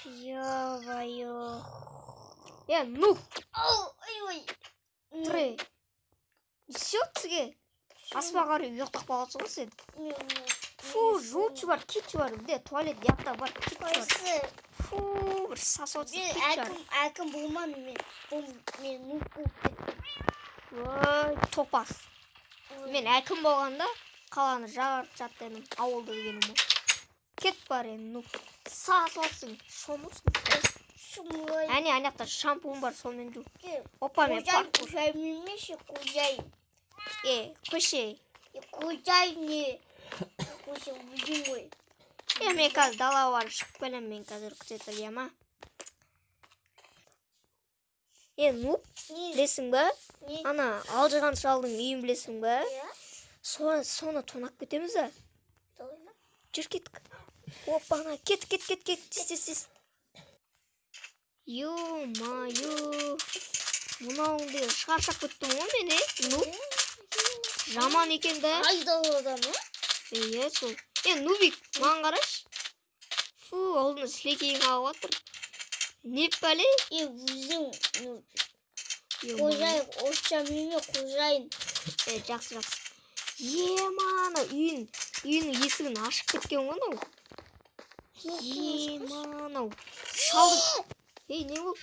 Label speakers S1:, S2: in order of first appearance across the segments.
S1: Ё-моё. Ну.
S2: Ой.
S1: Тұры. Сүйетсіге. Аспа қарып ұйықтап қаласың ғой сен. Фу, жуытшы бар, кетші бар. Туалет яқта бар, кетші бар. Фу, бір сасуатсыз кетші бар.
S2: Әкім болман мен нуп болып.
S1: Ой, топас. Мен әкім болғанда қаланы жағарып жаттаймын, ауылды дегенім бұл. Кет бар нуп. Сасуатсың, шомылсың. Әне анақта шампун бар, сонымен жу. Опа мен парк.
S2: Қожай.
S1: Көше.
S2: Қожай не? Көше өзің ғой.
S1: Мен қазір дала барып шығып келем, мен қазір күтетіп ема. Нуп, білесің ба? Ана алжыған шалдың үйін білесің ба? Соны тонап кетеміз да. Жүр кеттік. Опа, ана, кет. Тез. Ё-моё. Мынауыңды шаршап кеттім ғой мен, Нуп. Жаман екен да.
S2: Айдалада ма?
S1: Сол. Нубик, маған қараш. Фу, алдына сілекейін алып атыр. Не пәле?
S2: Өзің қожайын, орысша білме қожайын.
S1: Жақсы. Ана үйінің есігін ашып кеткен ғой анау. Анау. Шалдық. Не бұл?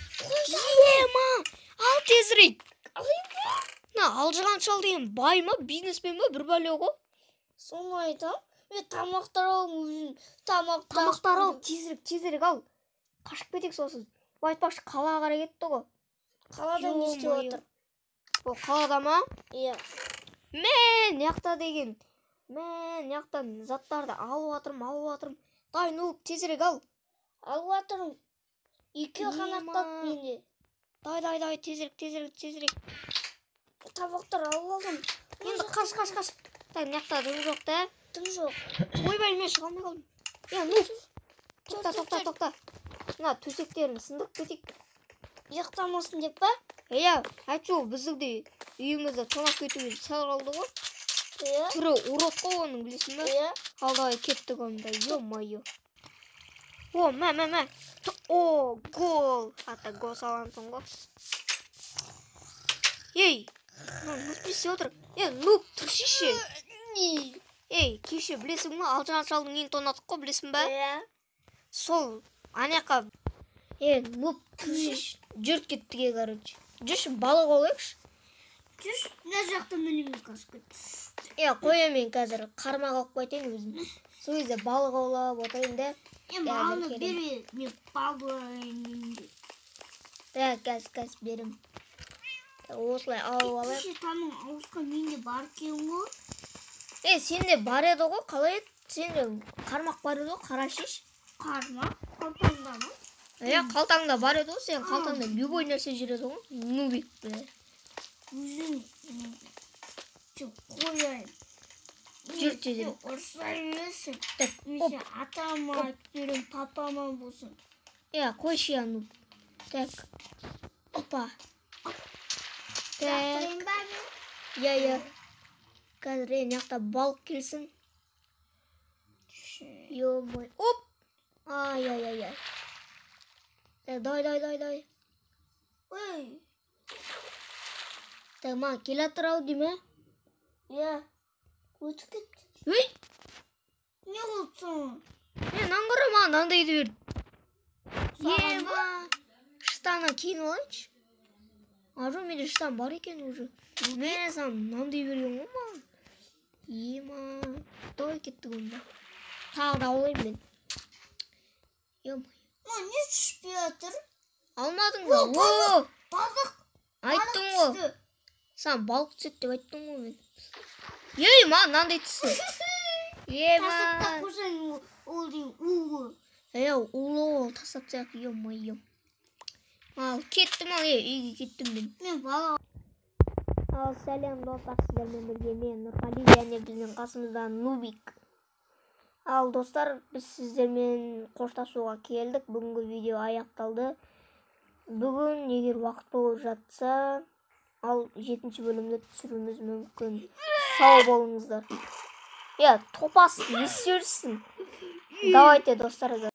S1: Ал тезірек. Алжыған шал деген бай ма, бизнесмен ма, бір бәле ғой.
S2: Соны айтам. Мен тамақтар алым өзім.
S1: Тамақтар ал, тезірек ал. Қашып кетек сосын. Айтпақшы қалаға қарай кетті ғой.
S2: Қалада не істеп отыр?
S1: Бұл қалада ма?
S2: Иә.
S1: Мен яқта деген. Мен яқтан заттарды алып атырым. Дай, Нуп, тезірек ал.
S2: Алып атырым. 2 қанаттап менде.
S1: Дай, тезірек.
S2: Табақтар алып алдым.
S1: Енді қаш. Дай, яқта дым жоқ да.
S2: Дым жоқ.
S1: Ойбай, мен шыға алмай қалдым. Нуп, тоқта. Мына төсектерін сындырып кетейік.
S2: Ұйықтамасын деп па?
S1: Айтшы, бізді үйімізді тонап кетуге сәл қалды ғой. Түрі урод қой оның, білесің ба? Алдай кеттік онда, ё-моё. Мә. Гол. Ата гол салансың ғой. Нуп білсе отыр. Нуп, тұршышы. Кеше білесің ба? Алжыған шалдың үйін тонадық қой, білесің ба? Сол, анеқа. Нуп, тұршыш. Жүрт кеттіге, короче. Жүрші, балық олайықшы.
S2: Жүрш, мына жақта мінемен қасып кетті.
S1: Қоя мен қазір қармақ алып қайтайын өзім. Сол кезде балық олап отайын да.
S2: Мағаны бере, мен балық олайын.
S1: Кәс берім. Осылай алып алайық.
S2: Кеше таның ауысқа менде бар кен ғой.
S1: Сенде бар еді ғой, қалай еді? Сенде қармақ бар еді ғой, қарашеш.
S2: Қармақ? Қалтаңда ма?
S1: Қалтаңда бар еді ғой, сен қалтаңда любой нәрсе жүреді ғой. Нубик бе.
S2: Өзің қойайын.
S1: Жүр тезірек.
S2: Орысылар емесің. Месе атама берем, папама болсын.
S1: Қойшы Нуп. Опа.
S2: Жақтайын ба мен?
S1: Қазір яқта балық келсін. Ё-мой. Оп! Ай. Дай.
S2: Ой.
S1: Маған кел атыр ау дейме?
S2: Өтіп кетті. Не болсын?
S1: Аңғыра маған андайды берді. Штаны кейін олайыншы. Ажу, менде штан бар екен уже. Мен саған мынандай берген ғой маған. Той кеттік онда. Тағы да олайын мен.
S2: Не түшпей атыр?
S1: Алмадың ба?
S2: Балық.
S1: Айттың ғой. Саған балық түсет деп айттың ғой мен. Маған мынандай түсі.
S2: Тасапта қойсаң ол дейін ұлы.
S1: Ұлы ол тасапсақ, ё-моё. Кеттім үйге кеттім мен.
S2: Мен балық.
S1: Сәлем достар, сіздермен бірге мен Нұрғали және біздің қасымызда Нубик. Достар, біз сіздермен қоштасуға келдік. Бүгінгі видео аяқталды. Бүгін егер уақыт болып жатса, ал 7-ші бөлімді түсіруіміз мүмкін. Сау болыңыздар. Топас, не істерсің? Давайте, достар.